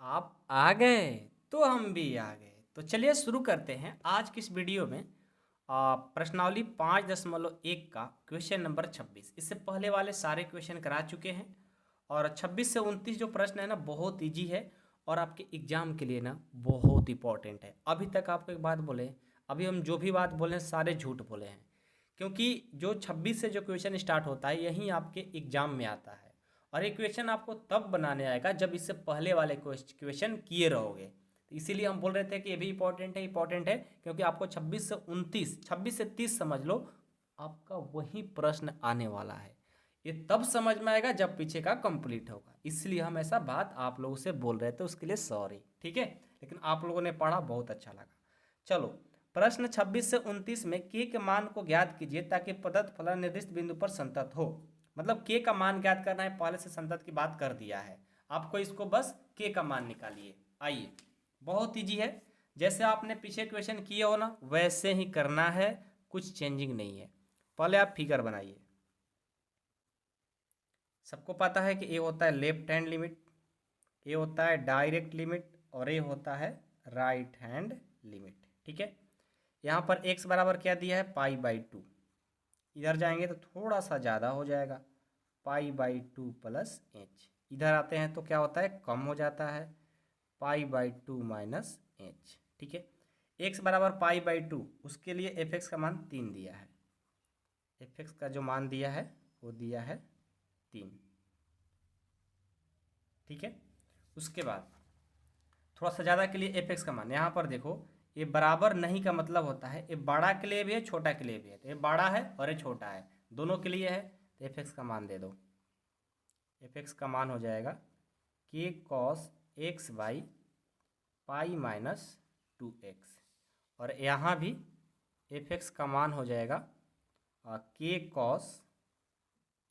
आप आ गए तो हम भी आ गए। तो चलिए शुरू करते हैं आज की इस वीडियो में। प्रश्नावली 5.1 का क्वेश्चन नंबर 26। इससे पहले वाले सारे क्वेश्चन करा चुके हैं और 26 से 29 जो प्रश्न है ना बहुत इजी है और आपके एग्जाम के लिए ना बहुत इंपॉर्टेंट है। अभी तक आपको एक बात बोले, अभी हम जो भी बात बोले हैं सारे झूठ बोले हैं, क्योंकि जो 26 से जो क्वेश्चन स्टार्ट होता है यही आपके एग्जाम में आता है और ये क्वेश्चन आपको तब बनाने आएगा जब इससे पहले वाले क्वेश्चन किए रहोगे। तो इसीलिए हम बोल रहे थे कि ये भी इंपॉर्टेंट है क्योंकि आपको 26 से 29, 26 से 30 समझ लो, आपका वही प्रश्न आने वाला है। ये तब समझ में आएगा जब पीछे का कंप्लीट होगा, इसलिए हम ऐसा बात आप लोगों से बोल रहे थे, उसके लिए सॉरी। ठीक है, लेकिन आप लोगों ने पढ़ा, बहुत अच्छा लगा। चलो, प्रश्न 26 से 29 में के मान को ज्ञात कीजिए ताकि प्रदत्त फलन निर्दिष्ट बिंदु पर संतत हो। मतलब के का मान ज्ञात करना है, पहले से संतत की बात कर दिया है आपको, इसको बस के का मान निकालिए। आइए, बहुत इजी है, जैसे आपने पीछे क्वेश्चन किए हो ना वैसे ही करना है, कुछ चेंजिंग नहीं है। पहले आप फिगर बनाइए। सबको पता है कि ए होता है लेफ्ट हैंड लिमिट, ए होता है डायरेक्ट लिमिट और ए होता है राइट हैंड लिमिट। ठीक है, यहाँ पर x बराबर क्या दिया है, पाई/2। इधर जाएंगे तो थोड़ा सा ज़्यादा हो जाएगा, पाई/2 प्लस एच। इधर आते हैं तो क्या होता है, कम हो जाता है, पाई/2 माइनस एच। ठीक है, x बराबर पाई/2, उसके लिए एफ का मान 3 दिया है। एफ का जो मान दिया है वो दिया है 3। ठीक है, उसके बाद थोड़ा सा ज़्यादा के लिए एफ का मान, यहाँ पर देखो ये बराबर नहीं का मतलब होता है ये बड़ा के लिए भी है छोटा के लिए भी है। तो ये बड़ा है और ये छोटा है, दोनों के लिए है, तो एफ का मान दे दो। एफ का मान हो जाएगा के कॉस एक्स बाई पाई-2x, और यहाँ भी एफ का मान हो जाएगा के कॉस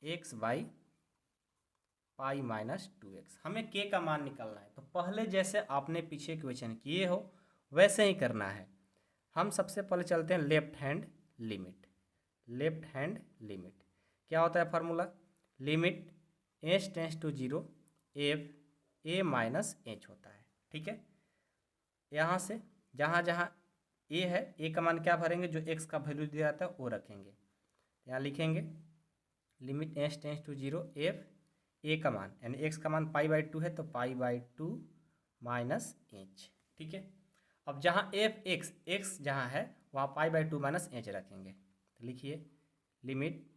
एक्स बाई पाई-2x। हमें के का मान निकालना है, तो पहले जैसे आपने पीछे क्वेश्चन किए हो वैसे ही करना है। हम सबसे पहले चलते हैं left hand limit. Left hand limit क्या होता है, formula limit h tends to 0 f a minus h होता है। ठीक है, यहाँ से जहाँ जहाँ ए है, ए का मान क्या भरेंगे, जो एक्स का वैल्यू दिया जाता है वो रखेंगे। यहाँ लिखेंगे limit h tends to 0 f a का मान, यानी एक्स का मान पाई/2 है तो पाई/2 माइनस एच। ठीक है, अब जहाँ एफ एक्स जहाँ है वहाँ पाई/2 माइनस एच रखेंगे। तो लिखिए लिमिट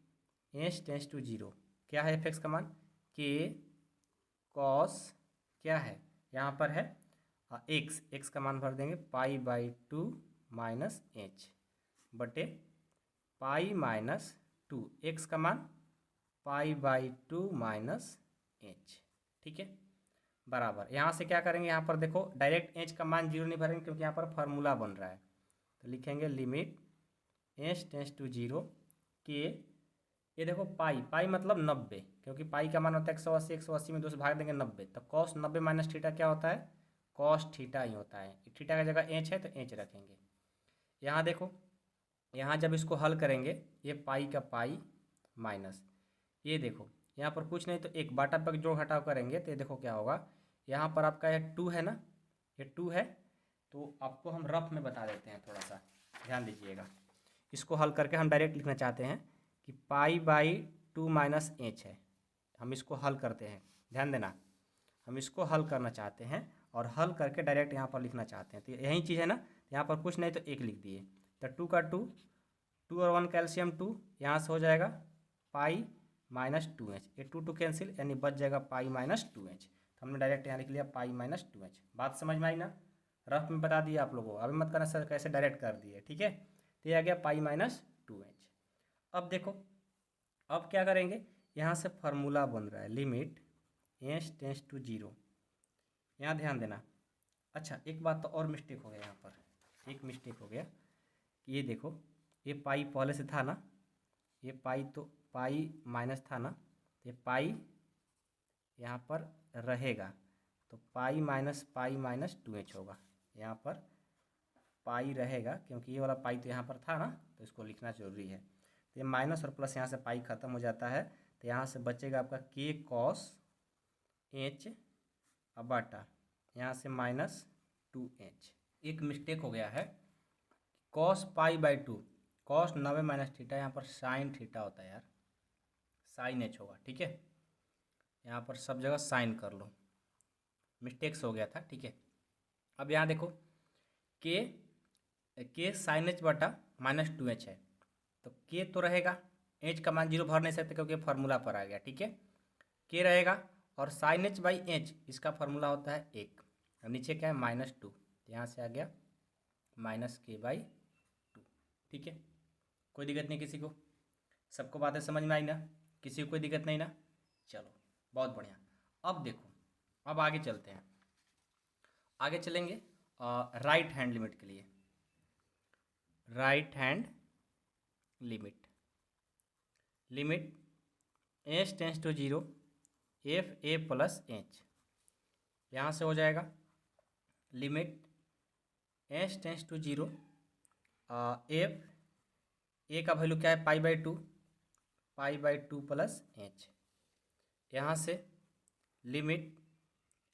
एच टेंस टू 0, क्या है एफ का मान, के कॉस क्या है यहाँ पर है एक्स का मान भर देंगे पाई/2 माइनस एच बटे पाई-2, एक्स का मान पाई/2 माइनस एच। ठीक है, बराबर यहाँ से क्या करेंगे, यहाँ पर देखो डायरेक्ट एच का मान 0 नहीं भरेंगे क्योंकि यहाँ पर फार्मूला बन रहा है। तो लिखेंगे लिमिट एच टेंस टू 0 के, ये देखो पाई मतलब 90, क्योंकि पाई का मान होता है 180, 180 में 2 से भाग देंगे 90, तो कॉस 90 माइनस थीटा क्या होता है, कॉस थीटा ही होता है। थीटा की जगह एच है तो एच रखेंगे। यहाँ देखो, यहाँ जब इसको हल करेंगे ये पाई का पाई माइनस, ये देखो यहाँ पर कुछ नहीं तो एक बाटा पर जोड़ घटाव करेंगे तो ये देखो क्या होगा, यहाँ पर आपका ये 2 है ना, ये 2 है, तो आपको हम रफ में बता देते हैं, थोड़ा सा ध्यान दीजिएगा। इसको हल करके हम डायरेक्ट लिखना चाहते हैं कि पाई/2 माइनस एच है, हम इसको हल करते हैं, ध्यान देना, हम इसको हल करना चाहते हैं और हल करके डायरेक्ट यहाँ पर लिखना चाहते हैं। तो यही चीज़ है ना, यहाँ पर कुछ नहीं तो एक लिख दिए, तो 2 का 2, 2 और 1 कैल्शियम 2, यहाँ से हो जाएगा पाई-2h, ये 2 कैंसिल, यानी बच जाएगा पाई-2h। तो हमने डायरेक्ट यहाँ लिख लिया पाई-2h। बात समझ में आई ना, रफ में बता दिया आप लोगों को, अभी मत करना सर कैसे डायरेक्ट कर दिए। ठीक है, तो ये आ गया पाई-2h। अब देखो, अब क्या करेंगे, यहाँ से फार्मूला बन रहा है लिमिट एच टेंस टू 0, यहाँ ध्यान देना। अच्छा, एक बात तो और मिस्टेक हो गया, यहाँ पर एक मिस्टेक हो गया, ये देखो ये पाई पहले से था ना, ये पाई तो पाई माइनस था ना, तो ये पाई यहाँ पर रहेगा, तो पाई-2h होगा। यहाँ पर पाई रहेगा क्योंकि ये वाला पाई तो यहाँ पर था ना, तो इसको लिखना जरूरी है। तो ये माइनस और प्लस यहाँ से पाई खत्म हो जाता है, तो यहाँ से बचेगा आपका के कॉस एच बटा, यहाँ से -2h। एक मिस्टेक हो गया है, cos π/2, cos 90 माइनस थीटा, यहाँ पर साइन थीटा होता है यार, साइन h होगा, ठीक है। यहाँ पर सब जगह साइन कर लो, मिस्टेक्स हो गया था, ठीक है। अब यहाँ देखो के साइन h बटा -2h है, तो के तो रहेगा, h का मान 0 भर नहीं सकते क्योंकि फार्मूला पर आ गया, ठीक है। के रहेगा और साइन h/h इसका फार्मूला होता है 1, और नीचे क्या है -2, यहाँ से आ गया -k/2, ठीक है। कोई दिक्कत नहीं किसी को, सबको बातें समझ में आई ना, किसी को कोई दिक्कत नहीं ना, चलो बहुत बढ़िया। अब देखो, अब आगे चलते हैं, आगे चलेंगे राइट हैंड लिमिट के लिए। Right hand limit, limit h tends to 0 f a plus h, यहाँ से हो जाएगा limit h tends to 0 f a का वैल्यू क्या है π/2 प्लस h, यहाँ से लिमिट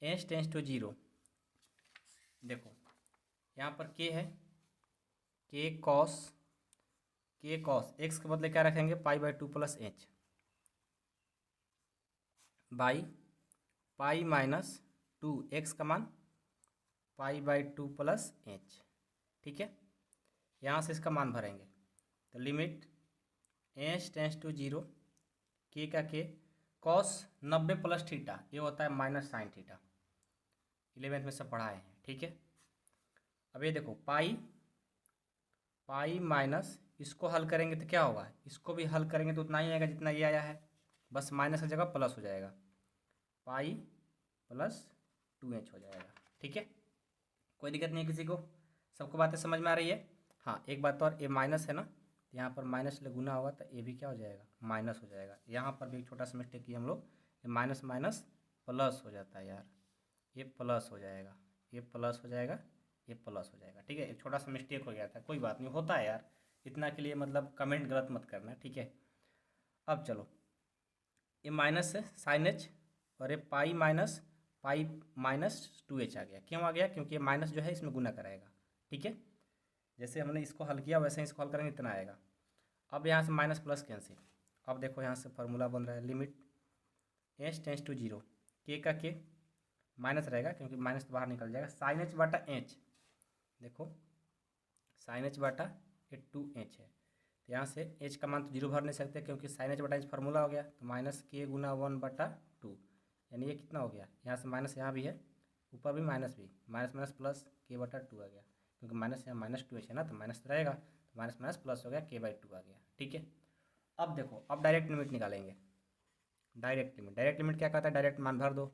h टेंस टू 0, देखो यहाँ पर k है, k कॉस x के बदले क्या रखेंगे π/2 प्लस h बाई π-2, x का मान π/2 प्लस h, ठीक है। यहाँ से इसका मान भरेंगे, तो limit h tends to 0 k का k cos 90 प्लस थीटा, ये होता है माइनस साइन थीटा, 11th में सब पढ़ाए हैं, ठीक है। अब ये देखो पाई माइनस, इसको हल करेंगे तो क्या होगा, इसको भी हल करेंगे तो उतना ही आएगा जितना ये आया है, बस माइनस की जगह प्लस हो जाएगा, पाई प्लस 2h हो जाएगा, ठीक है। कोई दिक्कत नहीं किसी को, सबको बातें समझ में आ रही है। हाँ एक बात और, ये माइनस है ना, तो यहाँ पर माइनस ले गुना होगा तो ये भी क्या हो जाएगा माइनस हो जाएगा। यहाँ पर भी एक छोटा सा मिस्टेक किया हम लोग, ये माइनस माइनस प्लस हो जाता है यार, ये प्लस हो जाएगा, ये प्लस हो जाएगा, ये प्लस हो जाएगा, ठीक है। एक छोटा सा मिस्टेक हो गया था, कोई बात नहीं, होता है यार, इतना के लिए मतलब कमेंट गलत मत करना, ठीक है। अब चलो, ये माइनस है साइन h, और ये पाई माइनस 2h आ गया, क्यों आ गया, क्योंकि ये माइनस जो है इसमें गुना कराएगा, ठीक है। जैसे हमने इसको हल किया वैसे ही इसको हल करेंगे, इतना आएगा। अब यहाँ से माइनस प्लस कैंसिल, अब देखो यहाँ से फार्मूला बन रहा है, लिमिट h टेंस टू 0, के का के माइनस रहेगा क्योंकि माइनस तो बाहर निकल जाएगा, साइन h बटा h, देखो साइन h बटा 2h है, तो यहाँ से h का मान तो 0 भर नहीं सकते क्योंकि साइन h बटा h फार्मूला हो गया, तो माइनस k गुना 1/2, यानी ये कितना हो गया, यहाँ से माइनस यहाँ भी है, ऊपर भी माइनस माइनस प्लस k/2 आ गया, क्योंकि माइनस यहाँ -2h है ना, तो माइनस तो रहेगा, तो माइनस माइनस प्लस हो गया, k/2 आ गया, ठीक है। अब देखो, अब डायरेक्ट लिमिट निकालेंगे, डायरेक्ट लिमिट क्या कहता है, डायरेक्ट मान भर दो,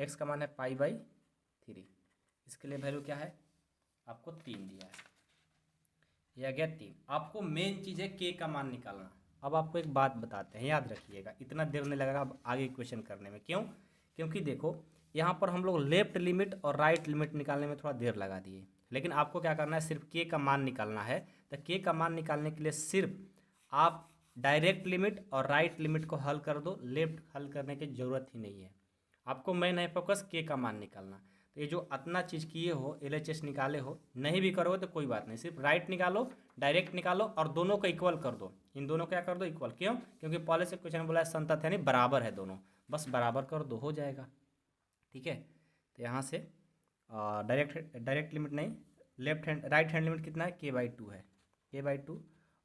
x का मान है π/3, इसके लिए वैल्यू क्या है, आपको 3 दिया है, ये आ गया 3। आपको मेन चीज़ है k का मान निकालना। अब आपको एक बात बताते हैं, याद रखिएगा, इतना देर नहीं लगेगा अब आगे क्वेश्चन करने में, क्यों, क्योंकि देखो यहाँ पर हम लोग लेफ्ट लिमिट और राइट लिमिट निकालने में थोड़ा देर लगा दिए, लेकिन आपको क्या करना है, सिर्फ k का मान निकालना है। तो k का मान निकालने के लिए सिर्फ आप डायरेक्ट लिमिट और राइट लिमिट को हल कर दो, लेफ्ट हल करने की ज़रूरत ही नहीं है, आपको मेन है फोकस k का मान निकालना। तो ये जो इतना चीज़ किए हो, LHS निकाले हो, नहीं भी करोगे तो कोई बात नहीं, सिर्फ राइट निकालो, डायरेक्ट निकालो और दोनों को इक्वल कर दो, इन दोनों को क्या कर दो इक्वल, क्यों, क्योंकि पहले से क्वेश्चन बोला है संतत यानी बराबर है दोनों, बस बराबर कर दो हो जाएगा, ठीक है। तो यहाँ से डायरेक्ट लिमिट नहीं, राइट हैंड लिमिट कितना है, k/2 है, k/2,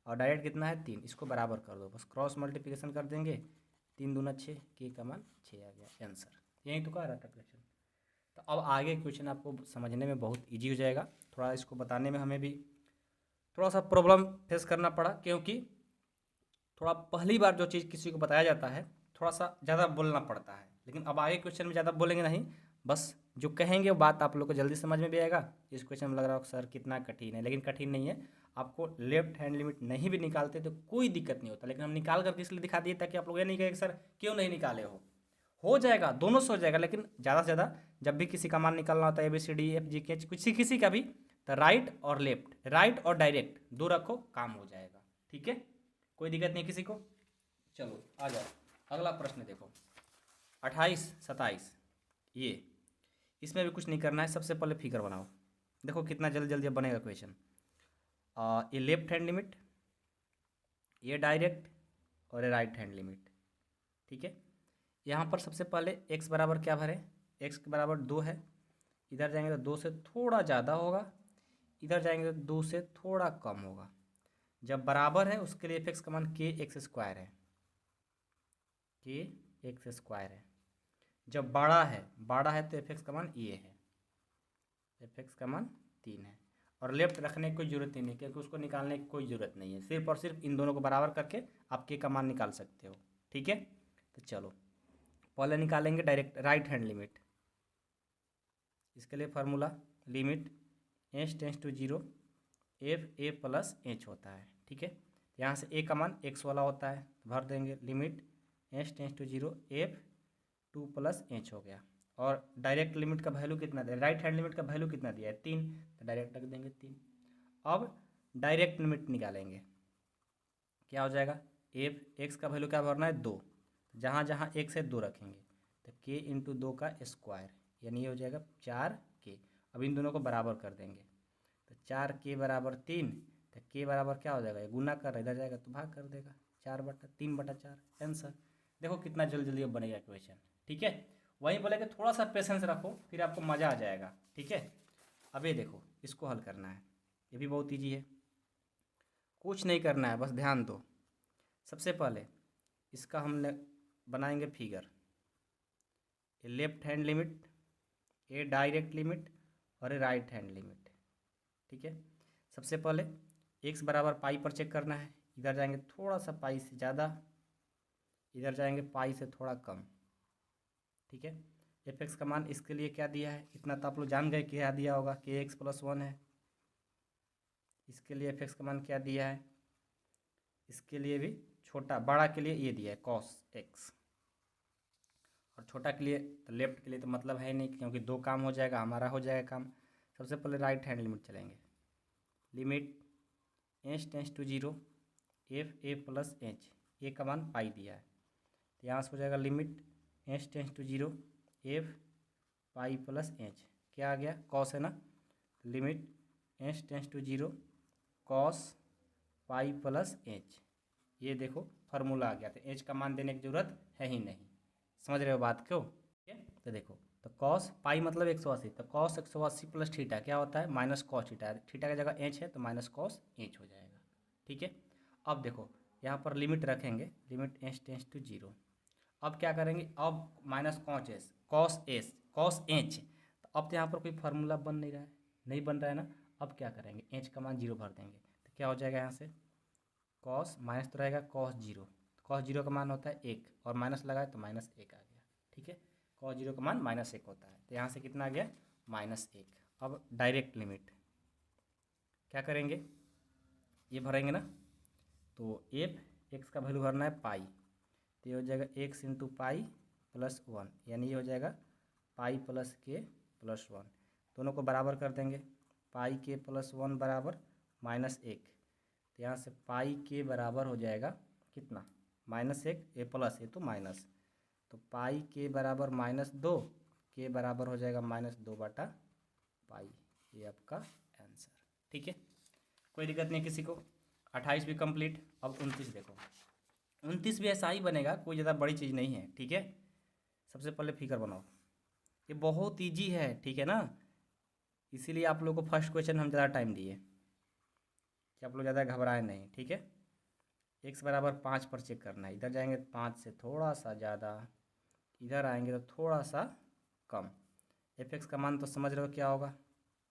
और डायरेक्ट कितना है 3, इसको बराबर कर दो, बस क्रॉस मल्टीप्लिकेशन कर देंगे, 3 दूना 6, k का मान 6 आ गया आंसर, यही तो कह रहा था क्वेश्चन। तो अब आगे क्वेश्चन आपको समझने में बहुत इजी हो जाएगा, थोड़ा इसको बताने में हमें भी थोड़ा सा प्रॉब्लम फेस करना पड़ा, क्योंकि थोड़ा पहली बार जो चीज़ किसी को बताया जाता है थोड़ा सा ज़्यादा बोलना पड़ता है, लेकिन अब आगे क्वेश्चन में ज़्यादा बोलेंगे नहीं, बस जो कहेंगे वो बात आप लोग को जल्दी समझ में भी आएगा। इस क्वेश्चन में लग रहा हो सर कितना कठिन है, लेकिन कठिन नहीं है, आपको लेफ्ट हैंड लिमिट नहीं भी निकालते तो कोई दिक्कत नहीं होता, लेकिन हम निकाल करके इसलिए दिखा दिए ताकि आप लोग ये नहीं कहें सर क्यों नहीं निकाले हो जाएगा, दोनों से हो जाएगा, लेकिन ज़्यादा से ज़्यादा जब भी किसी का मान निकालना होता है ABCDEFGH किसी का भी, तो राइट और लेफ्ट, राइट और डायरेक्ट दो रखो, काम हो जाएगा, ठीक है, कोई दिक्कत नहीं किसी को। चलो आ जाओ, अगला प्रश्न देखो 28-27, इसमें भी कुछ नहीं करना है, सबसे पहले फिगर बनाओ। देखो कितना जल्दी जल्दी अब बनेगा क्वेश्चन। ये लेफ्ट हैंड लिमिट, ये डायरेक्ट, और ये राइट हैंड लिमिट। ठीक है, यहाँ पर सबसे पहले x बराबर क्या भरें, x के बराबर 2 है, इधर जाएंगे तो 2 से थोड़ा ज़्यादा होगा, इधर जाएंगे तो 2 से थोड़ा कम होगा। जब बराबर है उसके लिए f(x) का मान kx² है, kx² है। जब बड़ा है तो f(x) का मान ये है, f(x) का मान 3 है। और लेफ्ट रखने की कोई ज़रूरत ही नहीं, क्योंकि उसको निकालने की कोई ज़रूरत नहीं है, सिर्फ और सिर्फ इन दोनों को बराबर करके आप k का मान निकाल सकते हो। ठीक है, तो चलो पहले निकालेंगे डायरेक्ट राइट हैंड लिमिट। इसके लिए formula limit h tends to 0 f a plus h होता है। ठीक है, यहाँ से a का मान x वाला होता है, भर देंगे limit h tends to 0 f 2 plus h हो गया। और डायरेक्ट लिमिट का वैल्यू कितना दिया, राइट हैंड लिमिट का वैल्यू कितना दिया है 3, तो डायरेक्ट रख देंगे 3। अब डायरेक्ट लिमिट निकालेंगे, क्या हो जाएगा, एफ एक्स का वैल्यू क्या भरना है 2, जहाँ जहाँ एक से 2 रखेंगे तो k इंटू 2 का स्क्वायर, यानी ये हो जाएगा 4k। अब इन दोनों को बराबर कर देंगे तो 4k बराबर 3, तो k बराबर क्या हो जाएगा, ये गुना कर इधर जाएगा तो भाग कर देगा, 4/3/4 आंसर। देखो कितना जल्दी जल्दी अब बनेगा क्वेश्चन। ठीक है, वहीं बोले कि थोड़ा सा पेशेंस रखो, फिर आपको मज़ा आ जाएगा। ठीक है, अब ये देखो इसको हल करना है, ये भी बहुत ईजी है, कुछ नहीं करना है, बस ध्यान दो। सबसे पहले इसका हमने बनाएंगे फिगर, ये लेफ्ट हैंड लिमिट, ये डायरेक्ट लिमिट, और ये राइट हैंड लिमिट। ठीक है, सबसे पहले x बराबर पाई पर चेक करना है, इधर जाएंगे थोड़ा सा पाई से ज़्यादा, इधर जाएंगे पाई से थोड़ा कम। ठीक है, f(x) का मान इसके लिए क्या दिया है, इतना तो आप लोग जान गए क्या दिया होगा, kx+1 है। इसके लिए f(x) का मान क्या दिया है, इसके लिए भी छोटा, बड़ा के लिए ये दिया है cos x, और छोटा के लिए तो लेफ्ट के लिए तो मतलब है नहीं, क्योंकि 2 काम हो जाएगा, हमारा हो जाएगा काम। सबसे पहले राइट हैंड लिमिट चलेंगे, limit h tends to 0 f a plus h, a का मान पाई दिया है, तो यहाँ से हो जाएगा limit h tends to 0 f pi plus h, क्या आ गया cos है ना, limit h tends to 0 cos pi plus h, ये देखो फार्मूला आ गया, तो h का मान देने की जरूरत है ही नहीं। समझ रहे हो बात क्यों, ठीक है। तो देखो, तो cos पाई मतलब 180, तो cos 180 प्लस थीटा क्या होता है, माइनस कॉस थीटा, थीटा की जगह h है तो माइनस कॉस h हो जाएगा। ठीक है, अब देखो यहाँ पर लिमिट रखेंगे, लिमिट h टेंस टू 0। अब क्या करेंगे, अब माइनस कॉस h, तो अब तो यहाँ पर कोई फार्मूला बन नहीं रहा है, नहीं बन रहा है ना। अब क्या करेंगे, h का मान 0 भर देंगे, तो क्या हो जाएगा यहाँ से, कॉस माइनस तो रहेगा कॉस जीरो का मान होता है 1, और माइनस लगाए तो -1 आ गया। ठीक है, कॉस जीरो का मान -1 होता है, तो यहाँ से कितना आ गया, -1। अब डायरेक्ट लिमिट क्या करेंगे, ये भरेंगे ना, तो x का वैल्यू भरना है पाई, तो ये हो जाएगा x इंटू पाई प्लस 1, यानी ये हो जाएगा पाई प्लस k प्लस 1, दोनों को बराबर कर देंगे, पाई k प्लस 1 बराबर -1, तो यहाँ से पाई के बराबर हो जाएगा कितना, -1, ए प्लस ए तो माइनस, तो पाई के बराबर -2, के बराबर हो जाएगा -2/पाई, ये आपका आंसर। ठीक है, कोई दिक्कत नहीं किसी को। 28 भी कंप्लीट। अब 29 देखो, 29 भी ऐसा ही बनेगा, कोई ज़्यादा बड़ी चीज़ नहीं है। ठीक है, सबसे पहले फिगर बनाओ, ये बहुत ईजी है, ठीक है ना, इसीलिए आप लोगों को फर्स्ट क्वेश्चन हम ज़्यादा टाइम दिए कि आप लोग ज़्यादा घबराए नहीं। ठीक है, x बराबर 5 पर चेक करना है, इधर जाएंगे 5 से थोड़ा सा ज़्यादा, इधर आएंगे तो थोड़ा सा कम। f(x) का मान तो समझ रहे हो क्या होगा,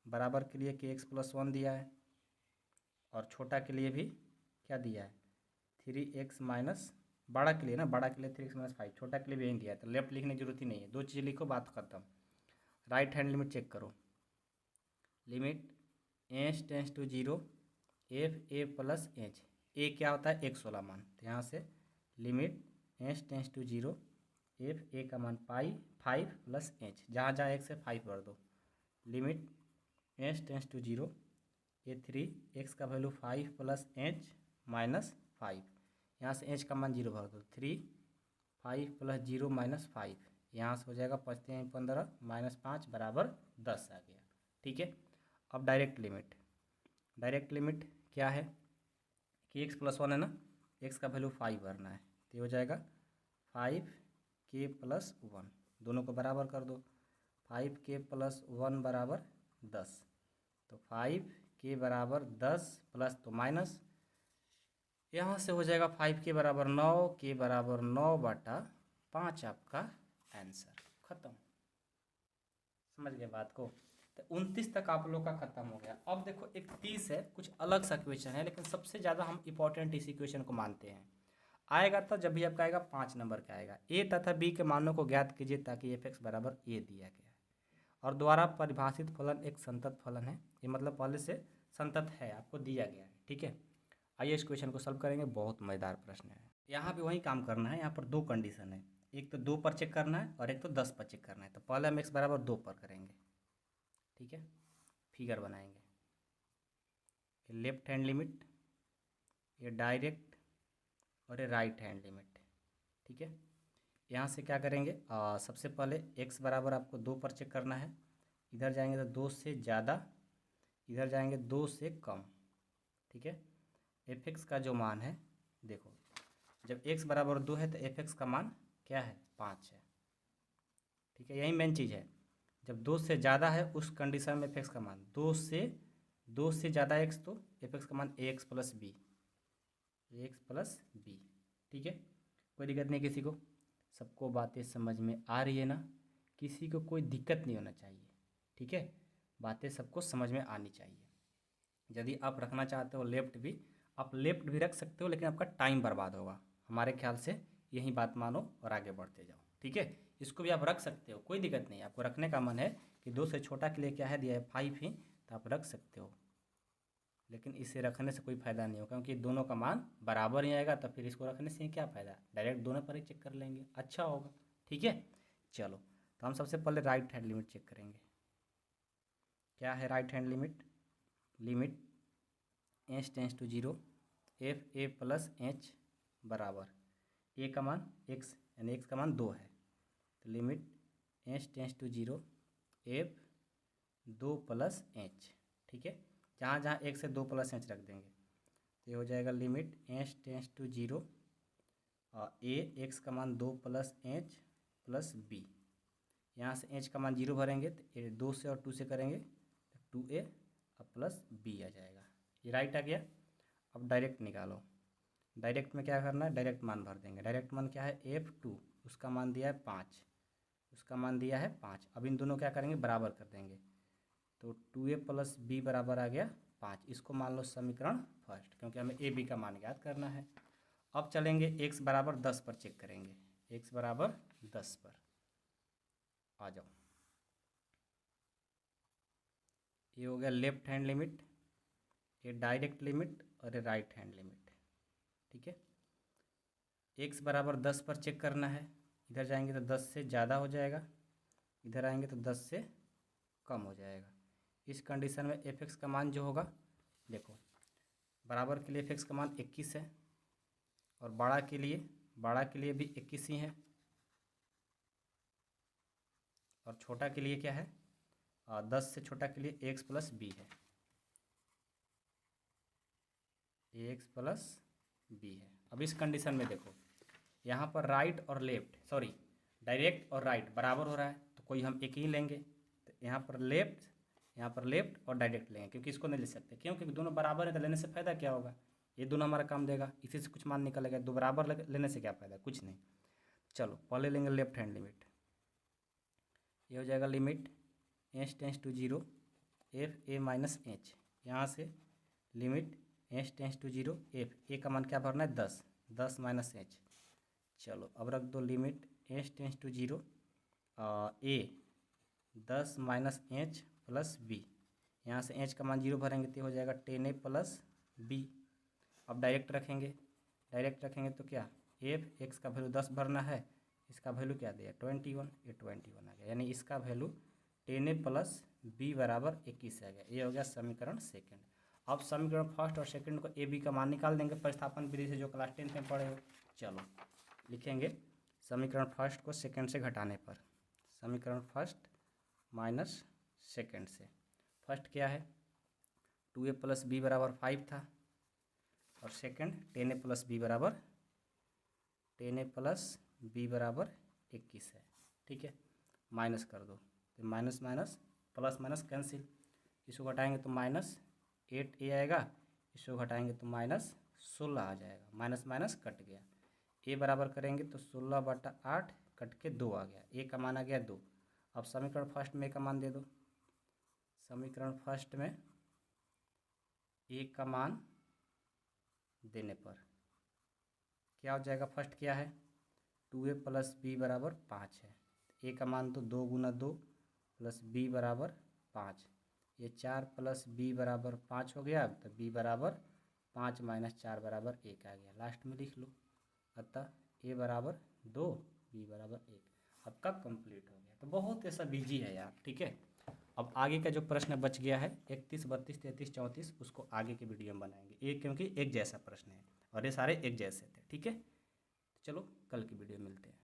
बराबर के लिए kx+1 दिया है, और छोटा के लिए भी क्या दिया है 3x माइनस, बड़ा के लिए ना, बड़ा के लिए 3x-5, छोटा के लिए भी यही दिया है, तो लेफ्ट लिखने की जरूरत ही नहीं है, 2 चीज़ें लिखो बात खत्म। राइट हैंड लिमिट चेक करो, limit h tends to 0 f a plus h, a क्या होता है 1 16 मान, तो यहाँ से limit h tends to 0 f a का मान पाई 5 प्लस h, जहाँ जहाँ 1 से 5 भर दो, लिमिट h टेंस टू 0 ये 3x का वैल्यू 5 प्लस h -5, यहाँ से h का मान 0 भर दो, 3 5 प्लस 0 -5, यहाँ से हो जाएगा 5 3 15 -5 बराबर 10 आ गया। ठीक है, अब डायरेक्ट लिमिट क्या है कि x+1 है ना, x का वैल्यू 5 भरना है, तो ये हो जाएगा 5k+1, दोनों को बराबर कर दो। 5k+1 बराबर 10, तो 5k बराबर 10 प्लस तो माइनस, यहाँ से हो जाएगा 5k बराबर 9, k बराबर 9/5 आपका आंसर। खत्म, समझ गए बात को। तो 29 तक आप लोग का खत्म हो गया। अब देखो एक 30 है, कुछ अलग सा क्वेश्चन है, लेकिन सबसे ज़्यादा हम इंपॉर्टेंट इसी क्वेश्चन को मानते हैं। आएगा तो जब भी आपका आएगा 5 नंबर का आएगा। ए तथा बी के मानों को ज्ञात कीजिए ताकि f(x) बराबर ए दिया गया है और द्वारा परिभाषित फलन एक संतत फलन है। ये मतलब पहले से संतत है, आपको दिया गया है। ठीक है, आइए इस क्वेश्चन को सॉल्व करेंगे। बहुत मज़ेदार प्रश्न है। यहाँ पे वही काम करना है। यहाँ पर दो कंडीशन है, एक तो 2 पर चेक करना है और एक तो 10 पर चेक करना है। तो पहले हम x बराबर 2 पर करेंगे। ठीक है, फिगर बनाएंगे, ये लेफ्ट हैंड लिमिट, ये डायरेक्ट और ये राइट हैंड लिमिट। ठीक है, यहाँ से क्या करेंगे, सबसे पहले x बराबर आपको 2 पर चेक करना है। इधर जाएंगे तो 2 से ज़्यादा, इधर जाएंगे 2 से कम। ठीक है, f(x) का जो मान है, देखो जब x बराबर 2 है तो f(x) का मान क्या है, 5 है। ठीक है, यही मेन चीज़ है। जब 2 से ज़्यादा है उस कंडीशन में f(x) का मान 2 से ज़्यादा x, तो f(x) का मान ax + b, ठीक है, कोई दिक्कत नहीं किसी को, सबको बातें समझ में आ रही है ना, किसी को कोई दिक्कत नहीं होना चाहिए। ठीक है, बातें सबको समझ में आनी चाहिए। यदि आप रखना चाहते हो लेफ्ट भी, आप लेफ्ट भी रख सकते हो, लेकिन आपका टाइम बर्बाद होगा। हमारे ख्याल से यही बात मानो और आगे बढ़ते जाओ। ठीक है, इसको भी आप रख सकते हो, कोई दिक्कत नहीं। आपको रखने का मन है कि 2 से छोटा के लिए क्या है दिया है 5 ही, तो आप रख सकते हो, लेकिन इसे रखने से कोई फ़ायदा नहीं होगा क्योंकि दोनों का मान बराबर ही आएगा। तो फिर इसको रखने से क्या फ़ायदा, डायरेक्ट दोनों पर ही चेक कर लेंगे, अच्छा होगा। ठीक है, चलो तो हम सबसे पहले राइट हैंड लिमिट चेक करेंगे। क्या है right hand limit h tends to 0 f(a+h) बराबर a का मान x, यानी x का मान 2 है, तो limit h tends to 0 f(2+h). ठीक है, जहाँ जहाँ x से 2+h रख देंगे, तो ये हो जाएगा limit h tends to 0 a, x का मान 2+h + b। यहाँ से h का मान 0 भरेंगे तो 2 से और 2 से करेंगे तो 2a + b आ जाएगा। ये राइट आ गया। अब डायरेक्ट निकालो। डायरेक्ट में क्या करना है, डायरेक्ट मान भर देंगे। डायरेक्ट मान क्या है, f(2), उसका मान दिया है 5, उसका मान दिया है 5। अब इन दोनों क्या करेंगे, बराबर कर देंगे, तो 2a + b बराबर आ गया 5। इसको मान लो समीकरण फर्स्ट, क्योंकि हमें a b का मान ज्ञात करना है। अब चलेंगे x बराबर 10 पर चेक करेंगे। x बराबर 10 पर आ जाओ। ये हो गया लेफ्ट हैंड लिमिट, ये डायरेक्ट लिमिट और ये राइट हैंड लिमिट। ठीक है, x बराबर 10 पर चेक करना है। इधर जाएंगे तो 10 से ज़्यादा हो जाएगा, इधर आएंगे तो 10 से कम हो जाएगा। इस कंडीशन में f(x) का मान जो होगा, देखो बराबर के लिए f(x) का मान 21 है और बड़ा के लिए भी 21 ही है, और छोटा के लिए क्या है, 10 से छोटा के लिए ax + b है, ax + b है। अब इस कंडीशन में देखो, यहाँ पर डायरेक्ट और राइट बराबर हो रहा है, तो कोई हम एक ही लेंगे। तो यहाँ पर लेफ्ट और डायरेक्ट लेंगे, क्योंकि इसको नहीं ले सकते, क्योंकि दोनों बराबर है, तो लेने से फ़ायदा क्या होगा, ये दोनों हमारा काम देगा, इसी से कुछ मान निकलेगा। दो बराबर लेने से क्या फ़ायदा, कुछ नहीं। चलो पहले लेंगे लेफ्ट हैंड लिमिट। ये हो जाएगा limit h tends to 0 f(a-h), यहाँ से limit h tends to 0 f, a का मान क्या भरना है 10 -h। चलो अब रख दो limit h tends to 0 a 10 -h + b। यहाँ से h का मान 0 भरेंगे तो हो जाएगा 10a + b। अब डायरेक्ट रखेंगे तो क्या, f(x) का वैल्यू 10 भरना है, इसका वैल्यू क्या दिया 21, ये 21 आ गया, यानी इसका वैल्यू 10a + b बराबर 21 आ गया। ये हो गया समीकरण सेकंड। अब समीकरण फर्स्ट और सेकंड को a b का मान निकाल देंगे प्रतिस्थापन विधि से, जो क्लास 10th में पढ़े हो। चलो लिखेंगे समीकरण फर्स्ट को सेकंड से घटाने पर, समीकरण फर्स्ट माइनस सेकंड से। फर्स्ट क्या है, 2a प्लस बी बराबर 5 था, और सेकंड 10a प्लस बी बराबर 21 है। ठीक है, माइनस कर दो, तो minus minus plus minus cancel, इसको घटाएंगे तो माइनस 8a आएगा, इसको घटाएंगे तो माइनस 16 आ जाएगा, माइनस माइनस कट गया। a बराबर करेंगे तो 16/8 कट के 2 आ गया, a का मान आ गया 2। अब समीकरण फर्स्ट में a का मान दे दो, समीकरण फर्स्ट में a का मान देने पर क्या हो जाएगा, फर्स्ट क्या है, 2a प्लस बी बराबर 5 है, a का मान तो 2 गुना 2 प्लस b बराबर 5, ये 4 प्लस b बराबर 5 हो गया, तो b बराबर 5 माइनस 4 बराबर 1 आ गया, लास्ट में लिख लो। अतः a बराबर 2, b बराबर 1। अब कब कंप्लीट हो गया, तो बहुत ऐसा बिजी है यार। ठीक है, अब आगे का जो प्रश्न बच गया है 31, 32, 33, 34, उसको आगे के वीडियो में बनाएंगे, एक क्योंकि एक जैसा प्रश्न है और ये सारे एक जैसे थे। ठीक है, चलो कल की वीडियो में मिलते हैं।